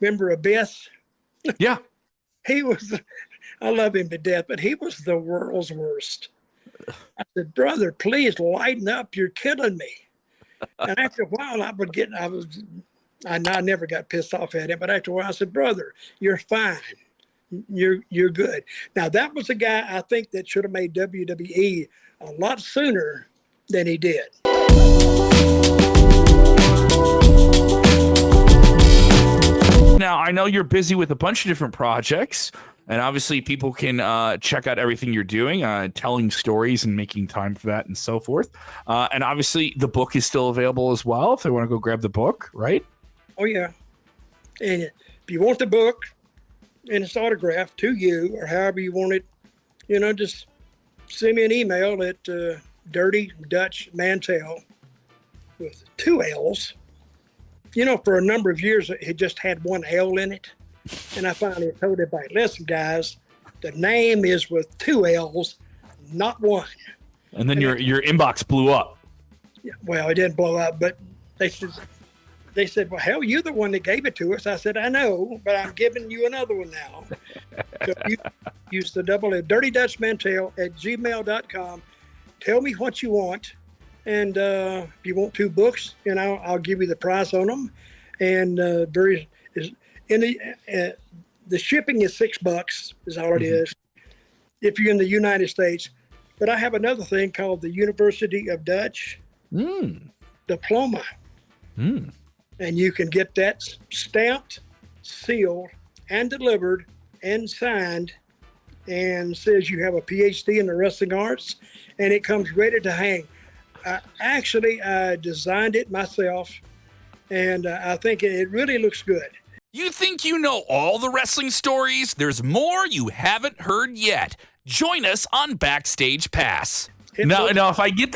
Remember Abyss? Yeah. He was, I love him to death, but he was the world's worst. I said, brother, please lighten up. You're killing me. And after a while, I never got pissed off at him, but after a while I said, brother, you're fine. You're good. Now, that was a guy I think that should have made WWE a lot sooner than he did. Now, I know you're busy with a bunch of different projects, and obviously people can check out everything you're doing, telling stories and making time for that and so forth. And obviously the book is still available as well if they want to go grab the book, right? Oh, yeah. And if you want the book and it's autographed to you or however you want it, just send me an email at Dirty Dutch Mantell with 2 L's. For a number of years, it just had 1 L in it. And I finally told everybody, listen, guys, the name is with 2 L's, not 1. And then your inbox blew up. Yeah, well, it didn't blow up, but they said, well, hell, you're the one that gave it to us. I said, I know, but I'm giving you another one now. So you use the double at dirtydutchmantel@gmail.com. Tell me what you want. And if you want 2 books, I'll give you the price on them. And the shipping is $6 is all it is if you're in the United States. But I have another thing called the University of Dutch diploma. And you can get that stamped, sealed, and delivered and signed, and says you have a PhD in the wrestling arts, and it comes ready to hang. I designed it myself, and I think it really looks good. You think you know all the wrestling stories? There's more you haven't heard yet. Join us on Backstage Pass. Now, if I get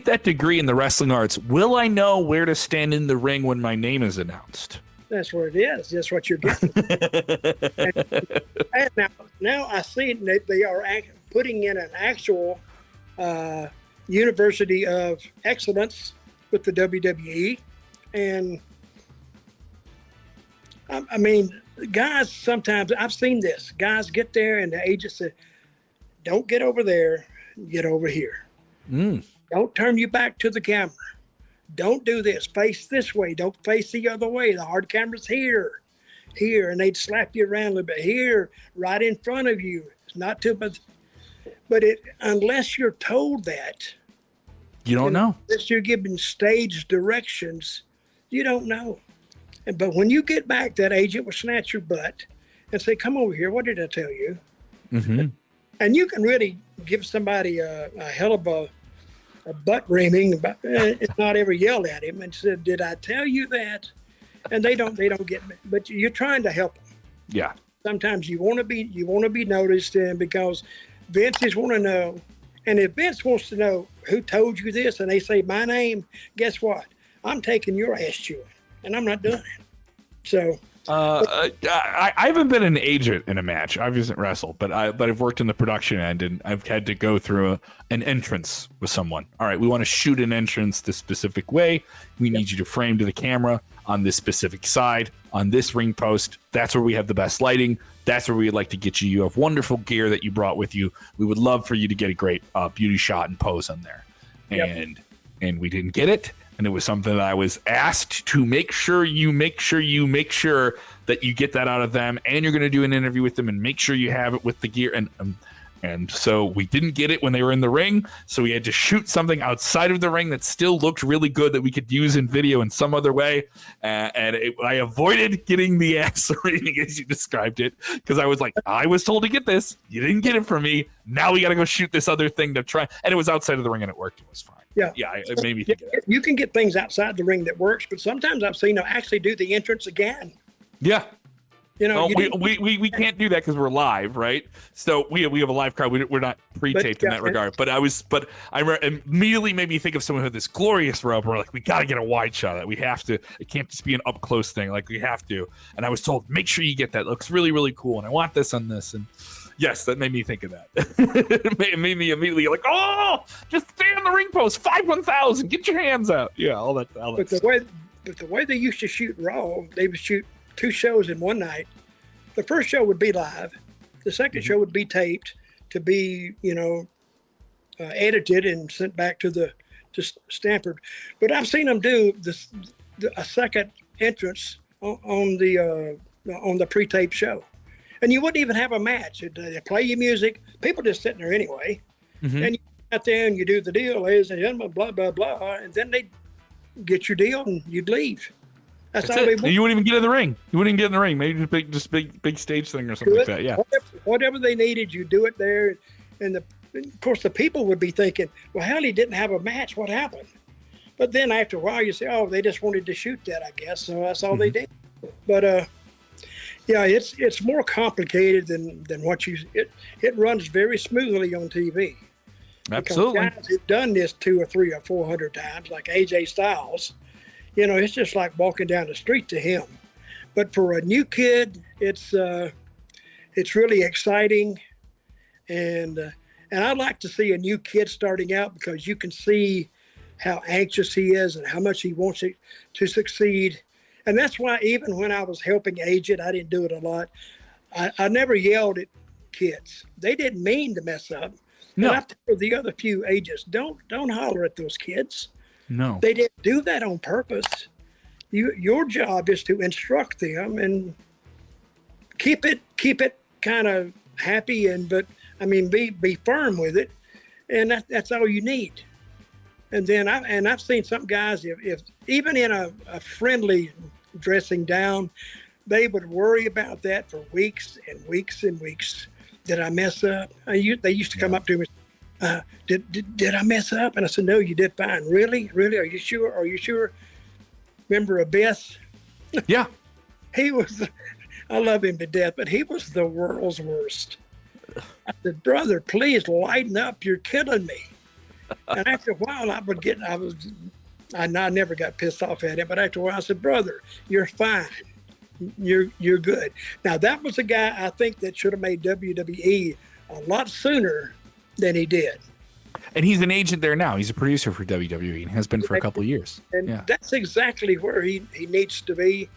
that degree in the wrestling arts, will I know where to stand in the ring when my name is announced? That's what it is. That's what you're getting. and now I see that they are putting in an actual University of Excellence with the WWE. And I mean, guys, sometimes I've seen this. Guys get there and the agent said, don't get over there, get over here. Don't turn your back to the camera. Don't do this. Face this way. Don't face the other way. The hard camera's here. And they'd slap you around a little bit. Here, right in front of you. It's not too much. But unless you're told that, you don't know. Unless you're given stage directions, you don't know. But when you get back, that agent will snatch your butt and say, come over here. What did I tell you? And you can really give somebody a hell of a butt reaming. It's not ever yelled at him and said, did I tell you that? And they don't get me. But you're trying to help them. Yeah. Sometimes you want to be noticed, and because Vince want to know. And if Vince wants to know who told you this and they say my name, guess what? I'm taking your ass chewing, and I'm not doing it. So I haven't been an agent in a match. I haven't wrestled, but I've worked in the production end, and I've had to go through an entrance with someone. All right, we want to shoot an entrance this specific way. We need you to frame to the camera on this specific side, on this ring post. That's where we have the best lighting. That's where we'd like to get you. You have wonderful gear that you brought with you. We would love for you to get a great beauty shot and pose on there. And we didn't get it. And it was something that I was asked to make sure that you get that out of them, and you're going to do an interview with them and make sure you have it with the gear. And so we didn't get it when they were in the ring. So we had to shoot something outside of the ring that still looked really good that we could use in video in some other way. I avoided getting the ass rating as you described it, because I was like, I was told to get this. You didn't get it from me. Now we got to go shoot this other thing to try. And it was outside of the ring and it worked. It was fine. Yeah. It made me think of that. You can get things outside the ring that works, but sometimes I've seen them actually do the entrance again. Yeah. We can't do that because we're live, right? So we have a live crowd. We're not pre-taped in that regard. But I immediately made me think of someone who had this glorious rope. We're like, we got to get a wide shot of that. We have to. It can't just be an up close thing. Like, we have to. And I was told, make sure you get that. It looks really, really cool. And I want this on this. And yes, that made me think of that. It made me immediately like, oh, just stay on the ring post. 5-1000. Get your hands out. Yeah, all that. But the way they used to shoot Raw, they would shoot 2 shows in one night. The first show would be live. The second show would be taped to be, edited and sent back to Stanford. But I've seen them do a second entrance on the pre-tape show, and you wouldn't even have a match. They play your music. People just sitting there anyway, and you out there and you do the deal, ladies and gentlemen, blah blah blah, and then they get your deal and you'd leave. That's all it. You wouldn't even get in the ring. You wouldn't even get in the ring. Maybe just big stage thing or something like that. Yeah. Whatever they needed, you do it there, and of course the people would be thinking, well, hell, he didn't have a match. What happened? But then after a while, you say, oh, they just wanted to shoot that, I guess. So that's all they did. But yeah, it's more complicated than what it runs very smoothly on TV. Absolutely. Because guys who've done this 200 or 300 or 400 times, like AJ Styles, it's just like walking down the street to him. But for a new kid, it's really exciting, and I'd like to see a new kid starting out, because you can see how anxious he is and how much he wants it to succeed. And that's why even when I was helping agent, I didn't do it a lot. I never yelled at kids. They didn't mean to mess up. No. And I told the other few agents, don't holler at those kids. No. They didn't do that on purpose. Your job is to instruct them and keep it kind of happy, but be firm with it, and that's all you need. And then I've seen some guys, if even in a friendly dressing down, they would worry about that for weeks and weeks and weeks. Did I mess up? They used to come up to me, did I mess up? And I said, no, you did fine. Really? Are you sure? Are you sure? Remember Abyss? Yeah. He was, I love him to death, but he was the world's worst. I said, brother, please lighten up. You're killing me. And after a while, I never got pissed off at him, but after a while I said, brother, you're fine. You're good. Now, that was a guy I think that should have made WWE a lot sooner than he did. And he's an agent there now. He's a producer for WWE and has been for a couple of years. And that's exactly where he needs to be,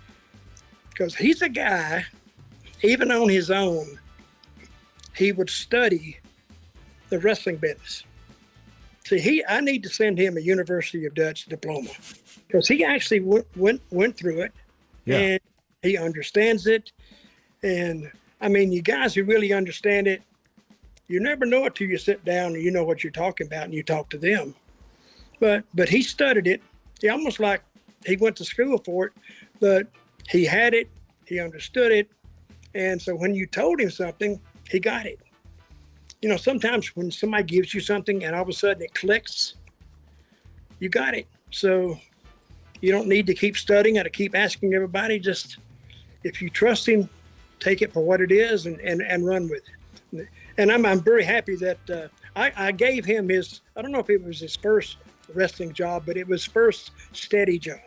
because he's a guy, even on his own, he would study the wrestling business. See, I need to send him a University of Dutch diploma, because he actually went through it, and he understands it. And you guys who really understand it, you never know it till you sit down and you know what you're talking about and you talk to them. But he studied it. He almost like he went to school for it, but he had it, he understood it. And so when you told him something, he got it. Sometimes when somebody gives you something and all of a sudden it clicks, you got it. So you don't need to keep studying or to keep asking everybody. Just, if you trust him, take it for what it is and run with it. And I'm very happy that I gave him his, I don't know if it was his first wrestling job, but it was first steady job.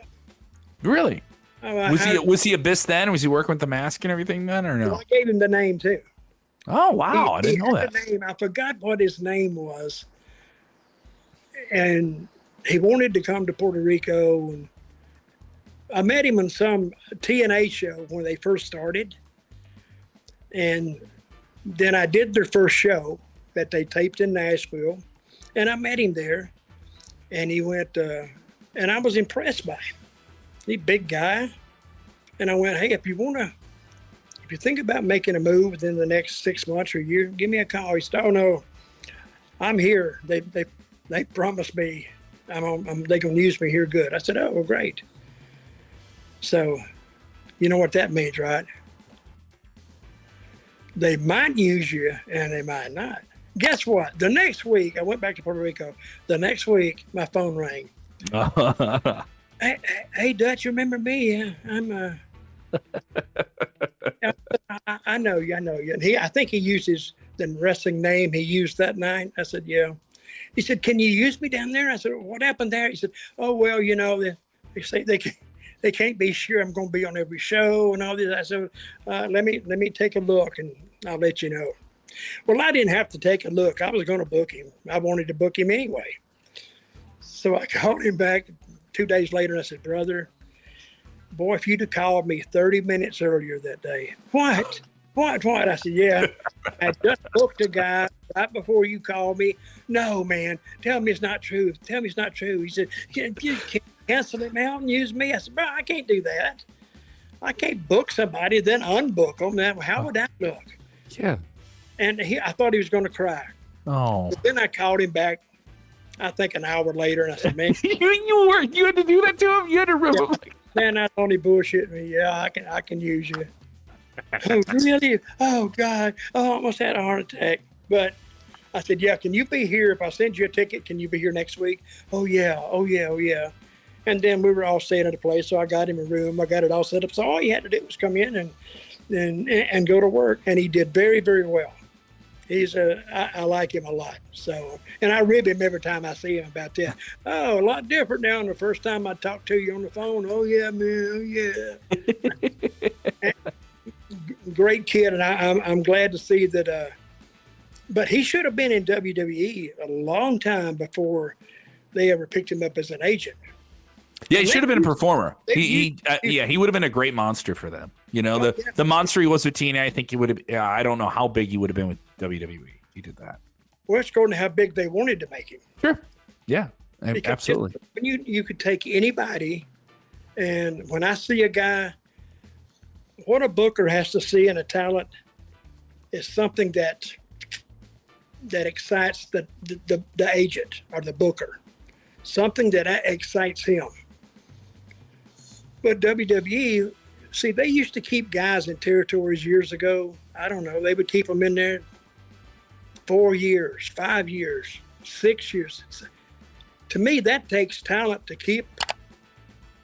Really? Was he Abyss then? Was he working with the mask and everything then, or no? Well, I gave him the name too. Oh, wow. I didn't know that. The name. I forgot what his name was. And he wanted to come to Puerto Rico. And I met him on some TNA show when they first started. And then I did their first show that they taped in Nashville. And I met him there. And he went, and I was impressed by him. He's a big guy. And I went, hey, if you think about making a move within the next 6 months or a year, give me a call. He said, oh, no, I'm here. They promised me they're going to use me here good. I said, oh, well, great. So you know what that means, right? They might use you and they might not. Guess what? The next week, I went back to Puerto Rico. The next week, my phone rang. Hey, Dutch, you remember me? I'm I know you. And I think he uses the wrestling name. He used that night. I said, yeah. He said, can you use me down there? I said, what happened there? He said, oh, well, they say they can't be sure I'm going to be on every show and all this. I said, let me take a look and I'll let you know. Well, I didn't have to take a look. I was going to book him. I wanted to book him anyway. So I called him back 2 days later and I said, brother, boy, if you'd have called me 30 minutes earlier that day. What? I said, yeah. I just booked a guy right before you called me. No, man, tell me it's not true. He said, you can't cancel it now and use me. I said, bro, I can't do that. I can't book somebody, then unbook them. Now, how would that look? Yeah. And I thought he was going to cry. Oh. But then I called him back, I think an hour later, and I said, man. you had to do that to him? You had to rip him? Man, that's only bullshit me. Yeah, I can use you. Oh, really? Oh, God. Oh, I almost had a heart attack. But I said, yeah, can you be here? If I send you a ticket, can you be here next week? Oh, yeah. And then we were all staying at a place, so I got him a room. I got it all set up. So all he had to do was come in and go to work, and he did very, very well. I like him a lot. So, and I rib him every time I see him about that. Oh, a lot different now than the first time I talked to you on the phone. Oh, yeah, man. Oh, yeah. Great kid, and I'm glad to see that. But he should have been in WWE a long time before they ever picked him up as an agent. Yeah, he should have been a performer. He would have been a great monster for them. You know, the monster he was with TNA, I think he would have. I don't know how big he would have been with WWE. He did that. Well, it's going to how big they wanted to make him. Sure. Yeah, absolutely. When you could take anybody, and when I see a guy, what a booker has to see in a talent is something that excites the agent or the booker, something that excites him. But WWE, see, they used to keep guys in territories years ago. I don't know, they would keep them in there 4 years, 5 years, 6 years. To me, that takes talent to keep.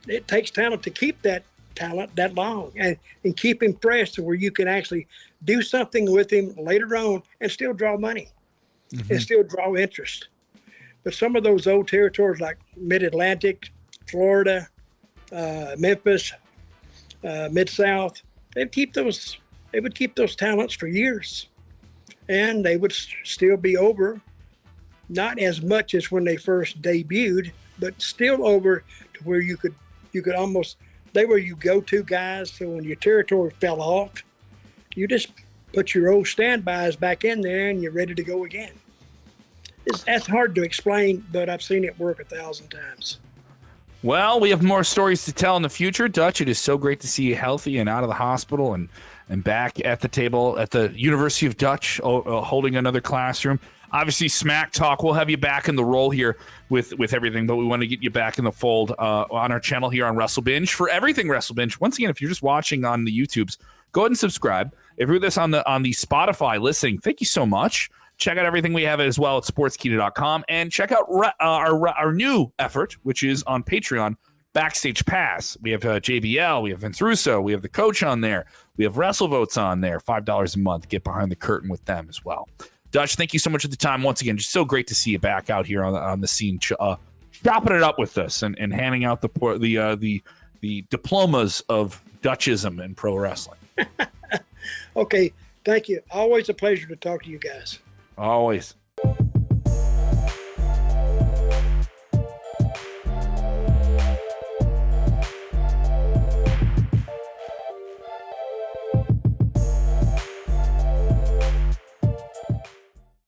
It takes talent to keep that talent that long and keep him fresh to where you can actually do something with him later on and still draw money and still draw interest. But some of those old territories like Mid-Atlantic, Florida, Memphis, Mid-South, they would keep those talents for years, and they would still be over, not as much as when they first debuted, but still over to where you could almost, they were your go-to guys. So when your territory fell off, you just put your old standbys back in there and you're ready to go again. That's hard to explain, but I've seen it work 1,000 times. Well, we have more stories to tell in the future. Dutch, it is so great to see you healthy and out of the hospital and back at the table at the University of Dutch, holding another classroom. Obviously, Smack Talk, we'll have you back in the role here with everything, but we want to get you back in the fold on our channel here on WrestleBinge. For everything WrestleBinge, once again, if you're just watching on the YouTubes, go ahead and subscribe. If you're with us on the Spotify listening, thank you so much. Check out everything we have as well at Sportskeeda.com, and check out our new effort, which is on Patreon, Backstage Pass. We have JBL, we have Vince Russo, we have the coach on there, we have WrestleVotes on there, $5 a month. Get behind the curtain with them as well. Dutch, thank you so much for the time once again. Just so great to see you back out here on the scene, chopping it up with us and handing out the diplomas of Dutchism in pro wrestling. Okay, thank you. Always a pleasure to talk to you guys. Always.